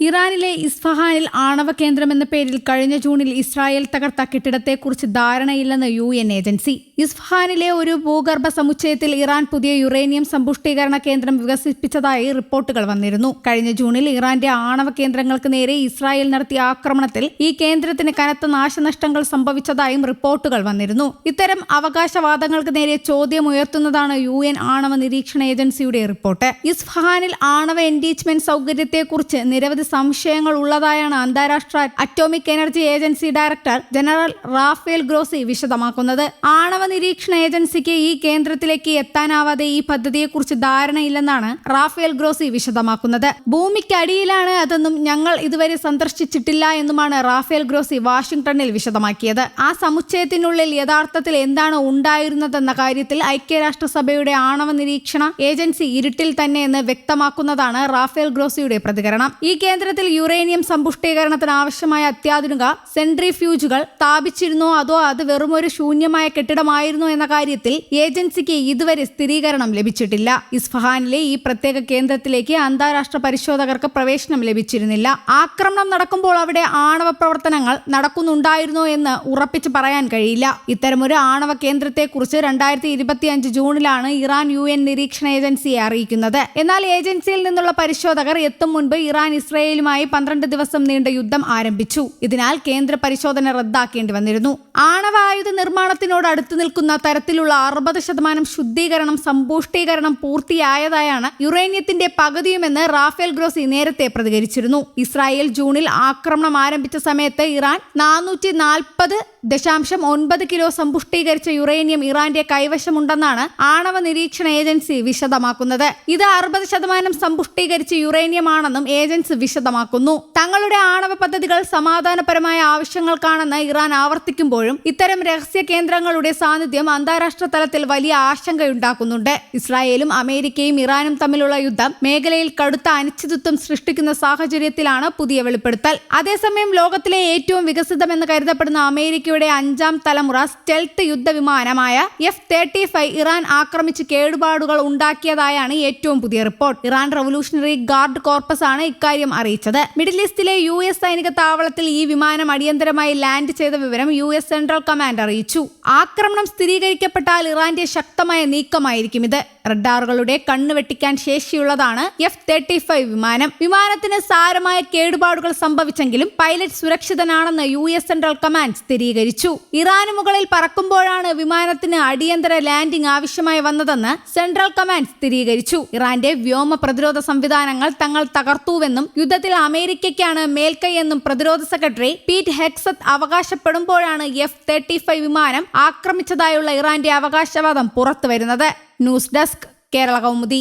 ഇറാനിലെ ഇസ്ഫഹാനിൽ ആണവ കേന്ദ്രമെന്ന പേരിൽ കഴിഞ്ഞ ജൂണിൽ ഇസ്രായേൽ തകർത്ത കെട്ടിടത്തെക്കുറിച്ച് ധാരണയില്ലെന്ന് UN ഏജൻസി. ഇസ്ഫഹാനിലെ ഒരു ഭൂഗർഭ സമുച്ചയത്തിൽ ഇറാൻ പുതിയ യുറേനിയം സമ്പുഷ്ടീകരണ കേന്ദ്രം വികസിപ്പിച്ചതായി റിപ്പോർട്ടുകൾ വന്നിരുന്നു. കഴിഞ്ഞ ജൂണിൽ ഇറാന്റെ ആണവ കേന്ദ്രങ്ങൾക്ക് നേരെ ഇസ്രായേൽ നടത്തിയ ആക്രമണത്തിൽ ഈ കേന്ദ്രത്തിന് കനത്ത നാശനഷ്ടങ്ങൾ സംഭവിച്ചതായും റിപ്പോർട്ടുകൾ വന്നിരുന്നു. ഇത്തരം അവകാശവാദങ്ങൾക്ക് നേരെ ചോദ്യമുയർത്തുന്നതാണ് UN ആണവ നിരീക്ഷണ ഏജൻസിയുടെ റിപ്പോർട്ട്. ഇസ്ഫഹാനിൽ ആണവ എൻഗേജ്മെന്റ് സൗകര്യത്തെക്കുറിച്ച് നിരവധി സംശയങ്ങൾ ഉള്ളതായാണ് അന്താരാഷ്ട്ര atomic energy agency director general Rafael Grossi വിശദമാക്കുന്നത്. ആണവ നിരീക്ഷണ ഏജൻസിക്ക് ഈ കേന്ദ്രത്തിലേക്ക് എത്താനാവാതെ ഈ പദ്ധതിയെക്കുറിച്ച് ധാരണയില്ലെന്നാണ് റാഫേൽ ഗ്രോസി വിശദമാക്കുന്നത്. ഭൂമിക്കടിയിലാണ് അതെന്നും ഞങ്ങൾ ഇതുവരെ സന്ദർശിച്ചിട്ടില്ല എന്നുമാണ് റാഫേൽ ഗ്രോസി വാഷിംഗ്ടണിൽ വിശദമാക്കിയത്. ആ സമുച്ചയത്തിനുള്ളിൽ യഥാർത്ഥത്തിൽ എന്താണ് ഉണ്ടായിരുന്നതെന്ന കാര്യത്തിൽ ഐക്യരാഷ്ട്രസഭയുടെ ആണവ നിരീക്ഷണ ഏജൻസി ഇരുട്ടിൽ തന്നെയെന്ന് വ്യക്തമാക്കുന്നതാണ് റാഫേൽ ഗ്രോസിയുടെ പ്രതികരണം. ഈ കേന്ദ്രത്തിൽ യുറേനിയം സമ്പുഷ്ടീകരണത്തിന് ആവശ്യമായ അത്യാധുനിക സെൻട്രിഫ്യൂജുകൾ സ്ഥാപിച്ചിരുന്നോ അതോ അത് വെറുമൊരു ശൂന്യമായ കെട്ടിടമായിരുന്നോ എന്ന കാര്യത്തിൽ ഏജൻസിക്ക് ഇതുവരെ സ്ഥിരീകരണം ലഭിച്ചിട്ടില്ല. ഇസ്ഫഹാനിലെ ഈ പ്രത്യേക കേന്ദ്രത്തിലേക്ക് അന്താരാഷ്ട്ര പരിശോധകർക്ക് പ്രവേശനം ലഭിച്ചിരുന്നില്ല. ആക്രമണം നടക്കുമ്പോൾ അവിടെ ആണവ പ്രവർത്തനങ്ങൾ നടക്കുന്നുണ്ടായിരുന്നോ എന്ന് ഉറപ്പിച്ച് പറയാൻ കഴിയില്ല. ഇത്തരമൊരു ആണവ കേന്ദ്രത്തെക്കുറിച്ച് 2025 ജൂണിലാണ് ഇറാൻ UN നിരീക്ഷണ ഏജൻസിയെ അറിയിക്കുന്നത്. എന്നാൽ ഏജൻസിയിൽ നിന്നുള്ള പരിശോധകർ എത്തും മുൻപ് ഇറാൻ ഇസ്രയേലുമായി 12 ദിവസം നീണ്ട യുദ്ധം ആരംഭിച്ചു. ഇതിനാൽ കേന്ദ്ര പരിശോധന റദ്ദാക്കേണ്ടി വന്നിരുന്നു. ആണവായുധ നിർമ്മാണത്തിനോട് അടുത്തു നിൽക്കുന്ന തരത്തിലുള്ള 60% ശുദ്ധീകരണം സമ്പുഷ്ടീകരണം പൂർത്തിയായതായാണ് യുറേനിയത്തിന്റെ പകുതിയുമെന്ന് റാഫേൽ ഗ്രോസി നേരത്തെ പ്രതികരിച്ചിരുന്നു. ഇസ്രായേൽ ജൂണിൽ ആക്രമണം ആരംഭിച്ച സമയത്ത് ഇറാൻ 440.9 കിലോ സമ്പുഷ്ടീകരിച്ച യുറേനിയം ഇറാന്റെ കൈവശമുണ്ടെന്നാണ് ആണവ നിരീക്ഷണ ഏജൻസി വിശദമാക്കുന്നത്. ഇത് 60% സമ്പുഷ്ടീകരിച്ച യുറേനിയം ആണെന്നും ഏജൻസി വിശദമാക്കുന്നു. തങ്ങളുടെ ആണവ പദ്ധതികൾ സമാധാനപരമായ ആവശ്യങ്ങൾക്കാണെന്ന് ഇറാൻ ആവർത്തിക്കുമ്പോഴും ഇത്തരം രഹസ്യ കേന്ദ്രങ്ങളുടെ സാന്നിധ്യം അന്താരാഷ്ട്ര തലത്തിൽ വലിയ ആശങ്കയുണ്ടാക്കുന്നുണ്ട്. ഇസ്രായേലും അമേരിക്കയും ഇറാനും തമ്മിലുള്ള യുദ്ധം മേഖലയിൽ കടുത്ത അനിശ്ചിതത്വം സൃഷ്ടിക്കുന്ന സാഹചര്യത്തിലാണ് പുതിയ വെളിപ്പെടുത്തൽ. അതേസമയം ലോകത്തിലെ ഏറ്റവും വികസിതമെന്ന് കരുതപ്പെടുന്ന അമേരിക്കയുടെ 5ാം തലമുറ സ്റ്റെൽത്ത് യുദ്ധവിമാനമായ F-35 ഇറാൻ ആക്രമിച്ച് കേടുപാടുകൾ ഉണ്ടാക്കിയതായാണ് ഏറ്റവും പുതിയ report. Iran revolutionary guard corpus ആണ് ഇക്കാര്യം അറിയിച്ചത്. മിഡിൽ ഈസ്റ്റിലെ US സൈനിക താവളത്തിൽ ഈ വിമാനം അടിയന്തരമായി ലാൻഡ് ചെയ്ത വിവരം US സെൻട്രൽ കമാൻഡ് അറിയിച്ചു. ആക്രമണം സ്ഥിരീകരിക്കപ്പെട്ടാൽ ഇറാന്റെ ശക്തമായ നീക്കമായിരിക്കും ഇത്. റഡാറുകളുടെ കണ്ണ് വെട്ടിക്കാൻ ശേഷിയുള്ളതാണ് F-35 വിമാനം. വിമാനത്തിന് സാരമായ കേടുപാടുകൾ സംഭവിച്ചെങ്കിലും പൈലറ്റ് സുരക്ഷിതനാണെന്ന് US സെൻട്രൽ കമാൻഡ് സ്ഥിരീകരിച്ചു. ഇറാന് മുകളിൽ പറക്കുമ്പോഴാണ് വിമാനത്തിന് അടിയന്തര ലാൻഡിംഗ് ആവശ്യമായി വന്നതെന്ന് സെൻട്രൽ കമാൻഡ് സ്ഥിരീകരിച്ചു. ഇറാന്റെ വ്യോമ പ്രതിരോധ സംവിധാനങ്ങൾ തങ്ങൾ തകർത്തുവെന്നും യുദ്ധത്തിൽ അമേരിക്കയ്ക്കാണ് മേൽക്കൈയെന്നും പ്രതിരോധ സെക്രട്ടറി പീറ്റ് ഹെക്സത്ത് അവകാശപ്പെടുമ്പോഴാണ് F-35 വിമാനം ആക്രമിച്ചതായുള്ള ഇറാന്റെ അവകാശവാദം പുറത്തുവരുന്നത്. News desk Kerala Kaumudi.